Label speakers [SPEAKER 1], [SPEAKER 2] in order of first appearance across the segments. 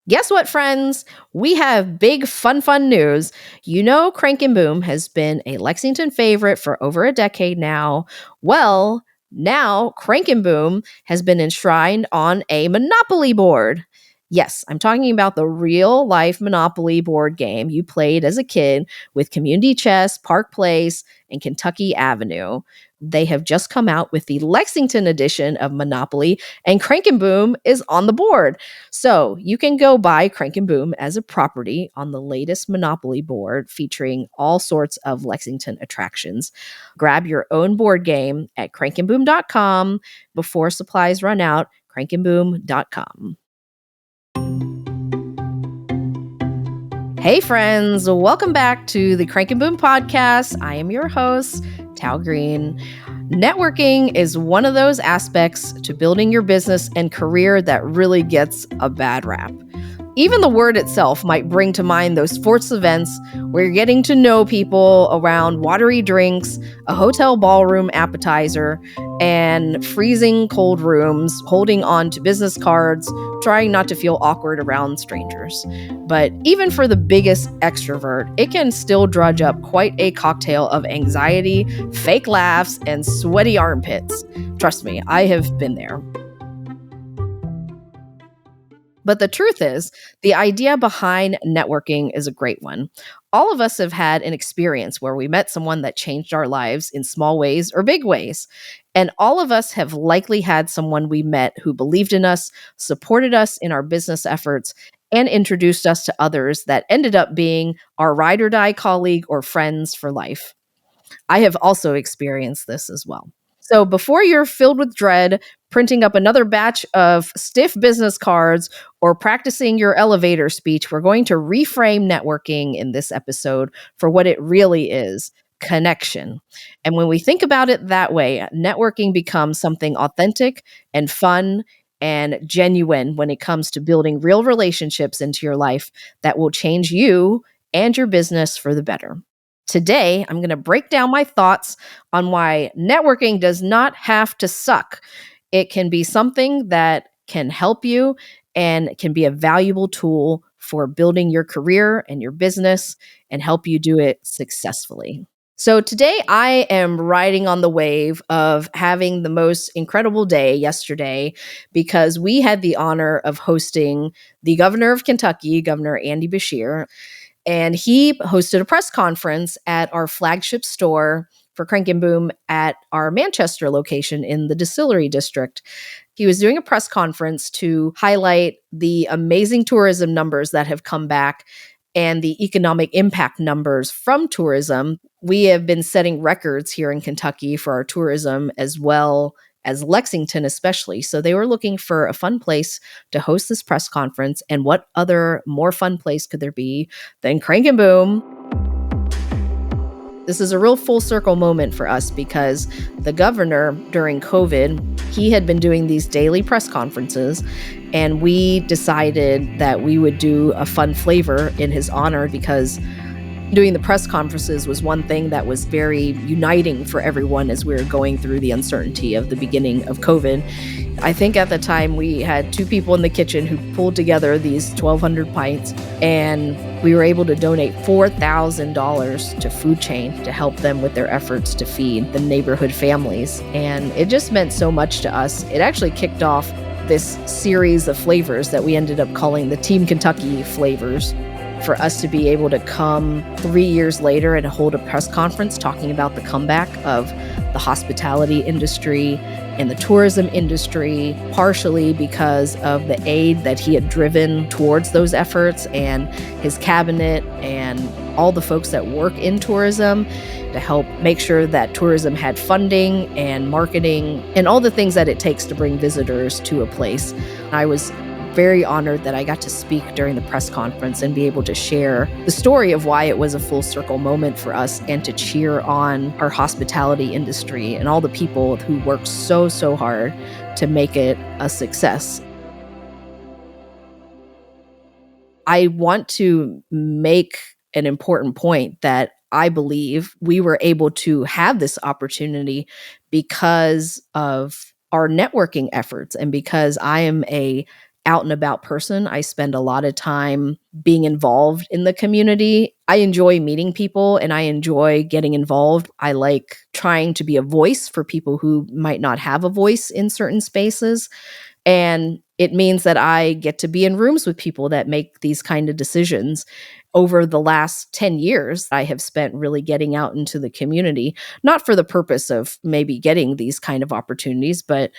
[SPEAKER 1] Guess what, friends? We have big, fun news. You know, Crank and Boom has been a Lexington favorite for over a decade now. Well, now Crank and Boom has been enshrined on a Monopoly board. Yes, I'm talking about the real life Monopoly board game you played as a kid with Community Chess, Park Place, and Kentucky Avenue. They have just come out with the Lexington edition of Monopoly, and Crank and Boom is on the board. So you can go buy Crank and Boom as a property on the latest Monopoly board featuring all sorts of Lexington attractions. Grab your own board game at crankandboom.com before supplies run out. Crankandboom.com. Hey, friends, welcome back to the Crank and Boom podcast. I am your host, Toa Green. Networking is one of those aspects to building your business and career that really gets a bad rap. Even the word itself might bring to mind those sports events where you're getting to know people around watery drinks, a hotel ballroom appetizer, and freezing cold rooms, holding on to business cards, trying not to feel awkward around strangers. But even for the biggest extrovert, it can still drudge up quite a cocktail of anxiety, fake laughs, and sweaty armpits. Trust me, I have been there. But the truth is, the idea behind networking is a great one. All of us have had an experience where we met someone that changed our lives in small ways or big ways. And all of us have likely had someone we met who believed in us, supported us in our business efforts, and introduced us to others that ended up being our ride or die colleague or friends for life. I have also experienced this as well. So before you're filled with dread, printing up another batch of stiff business cards or practicing your elevator speech, we're going to reframe networking in this episode for what it really is: connection. And when we think about it that way, networking becomes something authentic and fun and genuine when it comes to building real relationships into your life that will change you and your business for the better. Today, I'm going to break down my thoughts on why networking does not have to suck. It can be something that can help you and can be a valuable tool for building your career and your business and help you do it successfully. So today I am riding on the wave of having the most incredible day yesterday because we had the honor of hosting the governor of Kentucky, Governor Andy Beshear. And he hosted a press conference at our flagship store for Crank and Boom at our Manchester location in the Distillery District. He was doing a press conference to highlight the amazing tourism numbers that have come back and the economic impact numbers from tourism. We have been setting records here in Kentucky for our tourism as well as Lexington especially. So they were looking for a fun place to host this press conference. And what other more fun place could there be than Crank and Boom? This is a real full circle moment for us because the governor during COVID, he had been doing these daily press conferences, and we decided that we would do a fun flavor in his honor because doing the press conferences was one thing that was very uniting for everyone as we were going through the uncertainty of the beginning of COVID. I think at the time we had two people in the kitchen who pulled together these 1,200 pints, and we were able to donate $4,000 to Food Chain to help them with their efforts to feed the neighborhood families. And it just meant so much to us. It actually kicked off this series of flavors that we ended up calling the Team Kentucky flavors. For us to be able to come 3 years later and hold a press conference talking about the comeback of the hospitality industry and the tourism industry, partially because of the aid that he had driven towards those efforts and his cabinet and all the folks that work in tourism to help make sure that tourism had funding and marketing and all the things that it takes to bring visitors to a place. I was very honored that I got to speak during the press conference and be able to share the story of why it was a full circle moment for us and to cheer on our hospitality industry and all the people who worked so hard to make it a success. I want to make an important point that I believe we were able to have this opportunity because of our networking efforts and because I am a out and about person. I spend a lot of time being involved in the community. I enjoy meeting people and I enjoy getting involved. I like trying to be a voice for people who might not have a voice in certain spaces. And it means that I get to be in rooms with people that make these kind of decisions. Over the last 10 years, I have spent really getting out into the community, not for the purpose of maybe getting these kind of opportunities, but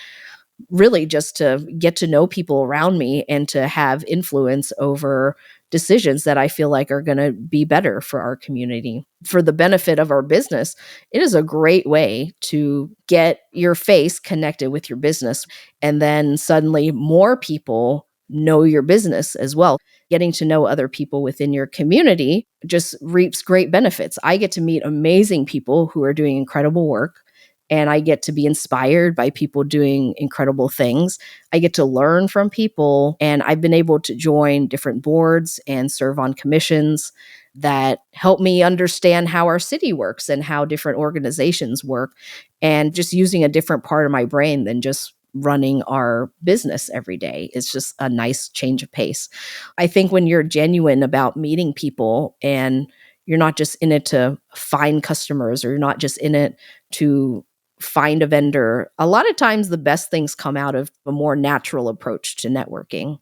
[SPEAKER 1] really just to get to know people around me and to have influence over decisions that I feel like are going to be better for our community. For the benefit of our business, it is a great way to get your face connected with your business. And then suddenly more people know your business as well. Getting to know other people within your community just reaps great benefits. I get to meet amazing people who are doing incredible work, and I get to be inspired by people doing incredible things. I get to learn from people, and I've been able to join different boards and serve on commissions that help me understand how our city works and how different organizations work, and just using a different part of my brain than just running our business every day. It's just a nice change of pace. I think when you're genuine about meeting people and you're not just in it to find customers, or you're not just in it to find a vendor, a lot of times the best things come out of a more natural approach to networking.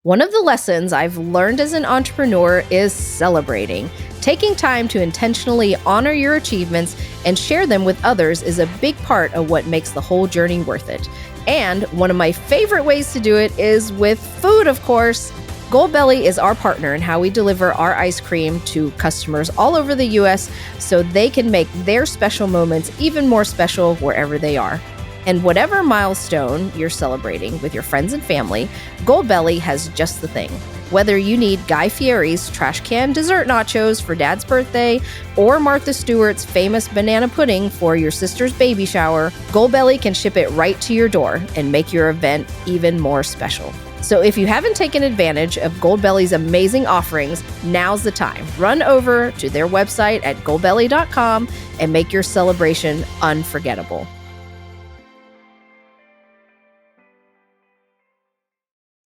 [SPEAKER 1] One of the lessons I've learned as an entrepreneur is celebrating. Taking time to intentionally honor your achievements and share them with others is a big part of what makes the whole journey worth it. And one of my favorite ways to do it is with food, of course. Goldbelly is our partner in how we deliver our ice cream to customers all over the US so they can make their special moments even more special wherever they are. And whatever milestone you're celebrating with your friends and family, Goldbelly has just the thing. Whether you need Guy Fieri's trash can dessert nachos for Dad's birthday or Martha Stewart's famous banana pudding for your sister's baby shower, Goldbelly can ship it right to your door and make your event even more special. So if you haven't taken advantage of Goldbelly's amazing offerings, now's the time. Run over to their website at goldbelly.com and make your celebration unforgettable.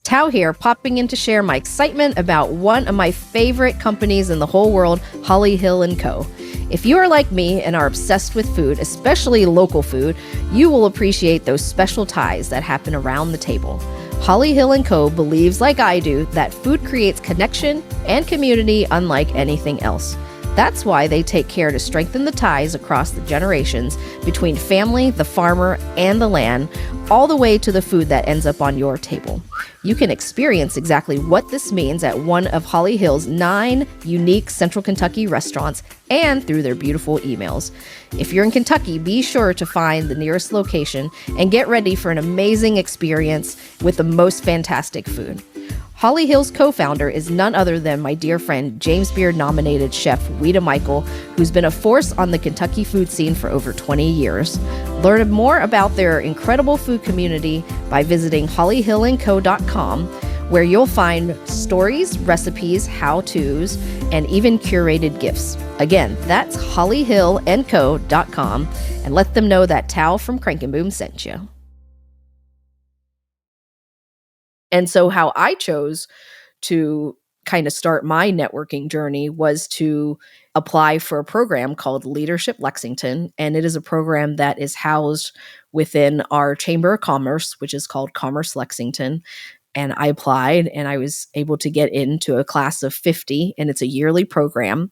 [SPEAKER 1] Tao here, popping in to share my excitement about one of my favorite companies in the whole world, Holly Hill & Co. If you are like me and are obsessed with food, especially local food, you will appreciate those special ties that happen around the table. Holly Hill & Co. believes, like I do, that food creates connection and community unlike anything else. That's why they take care to strengthen the ties across the generations between family, the farmer, and the land, all the way to the food that ends up on your table. You can experience exactly what this means at one of Holly Hill's 9 unique Central Kentucky restaurants and through their beautiful emails. If you're in Kentucky, be sure to find the nearest location and get ready for an amazing experience with the most fantastic food. Holly Hill's co-founder is none other than my dear friend, James Beard-nominated chef Weta Michael, who's been a force on the Kentucky food scene for over 20 years. Learn more about their incredible food community by visiting hollyhillandco.com, where you'll find stories, recipes, how-tos, and even curated gifts. Again, that's hollyhillandco.com, and let them know that Tao from Crankin' Boom sent you. And so how I chose to kind of start my networking journey was to apply for a program called Leadership Lexington. And it is a program that is housed within our Chamber of Commerce, which is called Commerce Lexington. And I applied and I was able to get into a class of 50, and it's a yearly program.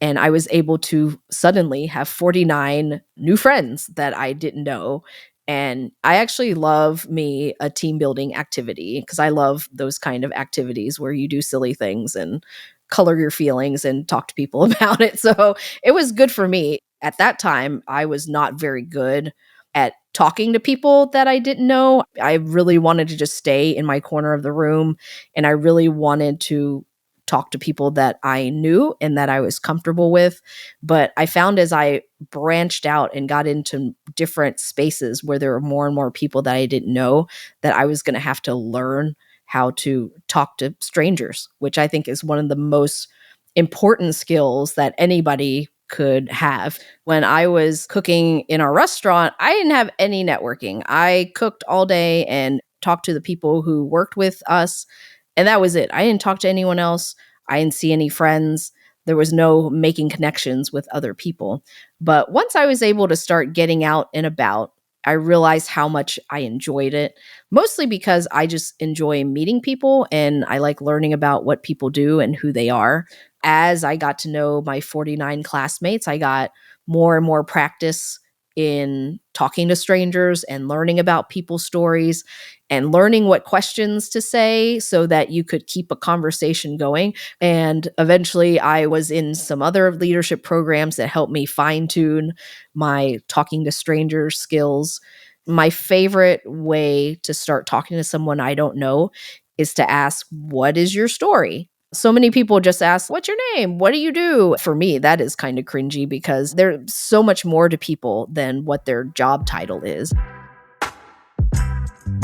[SPEAKER 1] And I was able to suddenly have 49 new friends that I didn't know. And I actually love me a team building activity because I love those kind of activities where you do silly things and color your feelings and talk to people about it. So it was good for me. At that time, I was not very good at talking to people that I didn't know. I really wanted to just stay in my corner of the room, and I really wanted to talk to people that I knew and that I was comfortable with. But I found as I branched out and got into different spaces where there were more and more people that I didn't know, that I was going to have to learn how to talk to strangers, which I think is one of the most important skills that anybody could have. When I was cooking in our restaurant, I didn't have any networking. I cooked all day and talked to the people who worked with us, and that was it. I didn't talk to anyone else. I didn't see any friends. There was no making connections with other people. But once I was able to start getting out and about, I realized how much I enjoyed it, mostly because I just enjoy meeting people and I like learning about what people do and who they are. As I got to know my 49 classmates, I got more and more practice in talking to strangers and learning about people's stories and learning what questions to say so that you could keep a conversation going. And eventually, I was in some other leadership programs that helped me fine tune my talking to strangers skills. My favorite way to start talking to someone I don't know is to ask, "What is your story?" So many people just ask, "What's your name? What do you do?" For me, that is kind of cringy because there's so much more to people than what their job title is.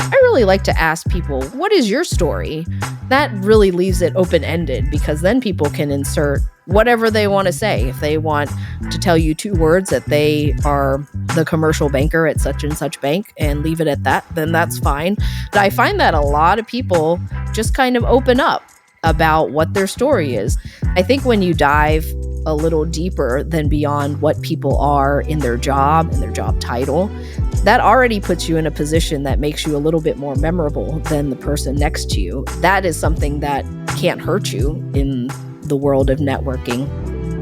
[SPEAKER 1] I really like to ask people, "What is your story?" That really leaves it open-ended because then people can insert whatever they want to say. If they want to tell you 2 words that they are the commercial banker at such and such bank and leave it at that, then that's fine. But I find that a lot of people just kind of open up about what their story is. I think when you dive a little deeper than beyond what people are in their job and their job title, that already puts you in a position that makes you a little bit more memorable than the person next to you. That is something that can't hurt you in the world of networking.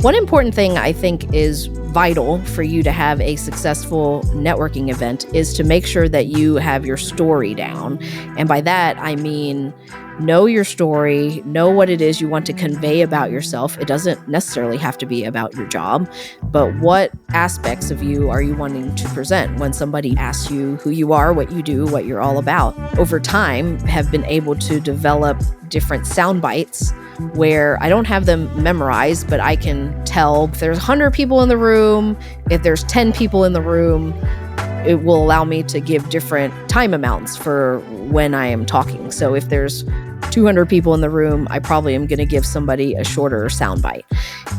[SPEAKER 1] One important thing I think is vital for you to have a successful networking event is to make sure that you have your story down. And by that, I mean, know your story, know what it is you want to convey about yourself. It doesn't necessarily have to be about your job, but what aspects of you are you wanting to present when somebody asks you who you are, what you do, what you're all about. Over time, have been able to develop different sound bites where I don't have them memorized, but I can tell if there's 100 people in the room, if there's 10 people in the room, it will allow me to give different time amounts for when I am talking. So if there's 200 people in the room, I probably am going to give somebody a shorter soundbite.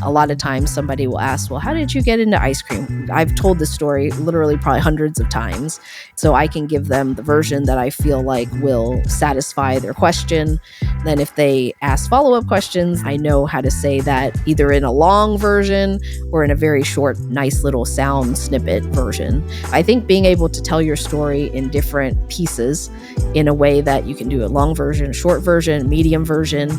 [SPEAKER 1] A lot of times somebody will ask, "Well, how did you get into ice cream?" I've told this story literally probably hundreds of times. So I can give them the version that I feel like will satisfy their question. Then if they ask follow-up questions, I know how to say that either in a long version or in a very short, nice little sound snippet version. I think being able to tell your story in different pieces in a way that you can do a long version, short version, medium version,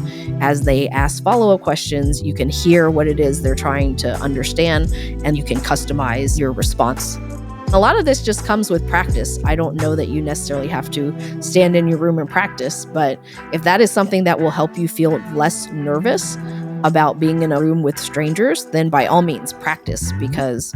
[SPEAKER 1] as they ask follow-up questions, you can hear what it is they're trying to understand and you can customize your response. A lot of this just comes with practice. I don't know that you necessarily have to stand in your room and practice, but if that is something that will help you feel less nervous about being in a room with strangers, then by all means practice, because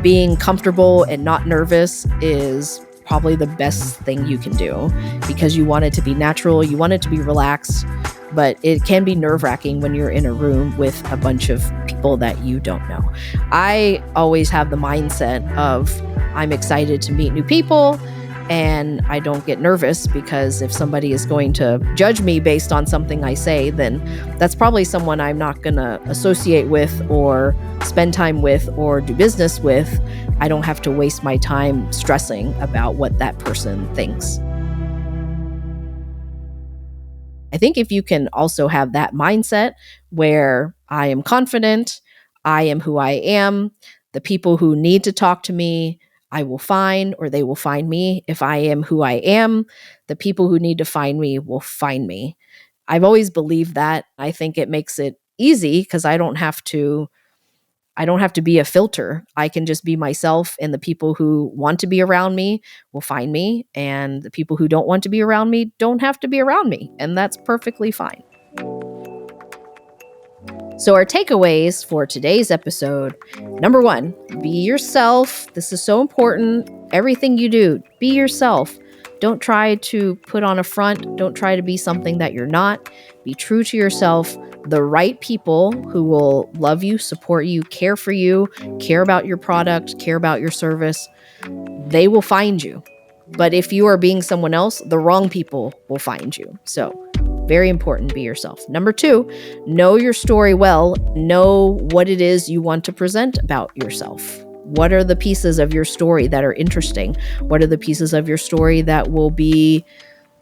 [SPEAKER 1] being comfortable and not nervous is probably the best thing you can do, because you want it to be natural, you want it to be relaxed, but it can be nerve-wracking when you're in a room with a bunch of people that you don't know. I always have the mindset of I'm excited to meet new people and I don't get nervous, because if somebody is going to judge me based on something I say, then that's probably someone I'm not going to associate with or spend time with or do business with. I don't have to waste my time stressing about what that person thinks. I think if you can also have that mindset where I am confident, I am who I am, the people who need to talk to me, I will find, or they will find me. If I am who I am, the people who need to find me will find me. I've always believed that. I think it makes it easy because I don't have to be a filter. I can just be myself, and the people who want to be around me will find me, and the people who don't want to be around me don't have to be around me, and that's perfectly fine. So our takeaways for today's episode: number 1, be yourself. This is so important. Everything you do, be yourself. Don't try to put on a front. Don't try to be something that you're not. Be true to yourself. The right people who will love you, support you, care for you, care about your product, care about your service, they will find you. But if you are being someone else, the wrong people will find you. So very important, be yourself. Number 2, know your story well. Know what it is you want to present about yourself. What are the pieces of your story that are interesting? What are the pieces of your story that will be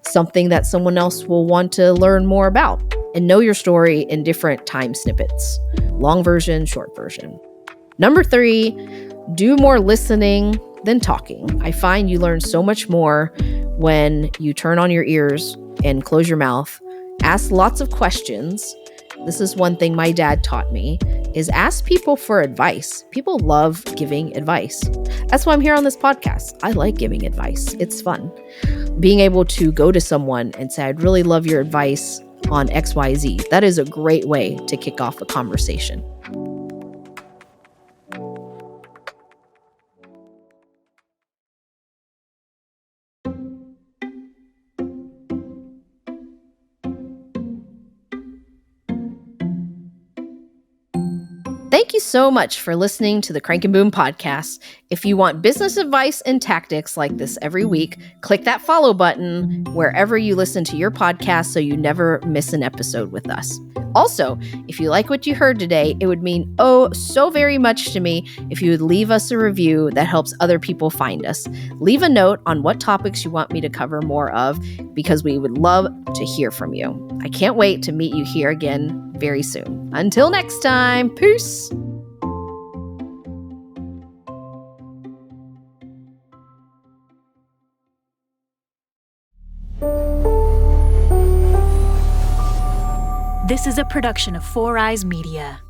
[SPEAKER 1] something that someone else will want to learn more about, and know your story in different time snippets, long version, short version. Number 3, do more listening than talking. I find you learn so much more when you turn on your ears and close your mouth. Ask lots of questions. This is one thing my dad taught me, is ask people for advice. People love giving advice. That's why I'm here on this podcast. I like giving advice. It's fun. Being able to go to someone and say, I'd really love your advice on XYZ. That is a great way to kick off a conversation. Thank you so much for listening to the Crank and Boom podcast. If you want business advice and tactics like this every week, click that follow button wherever you listen to your podcast so you never miss an episode with us. Also, if you like what you heard today, it would mean so very much to me if you would leave us a review that helps other people find us. Leave a note on what topics you want me to cover more of, because we would love to hear from you. I can't wait to meet you here again very soon. Until next time, peace.
[SPEAKER 2] This is a production of Four Eyes Media.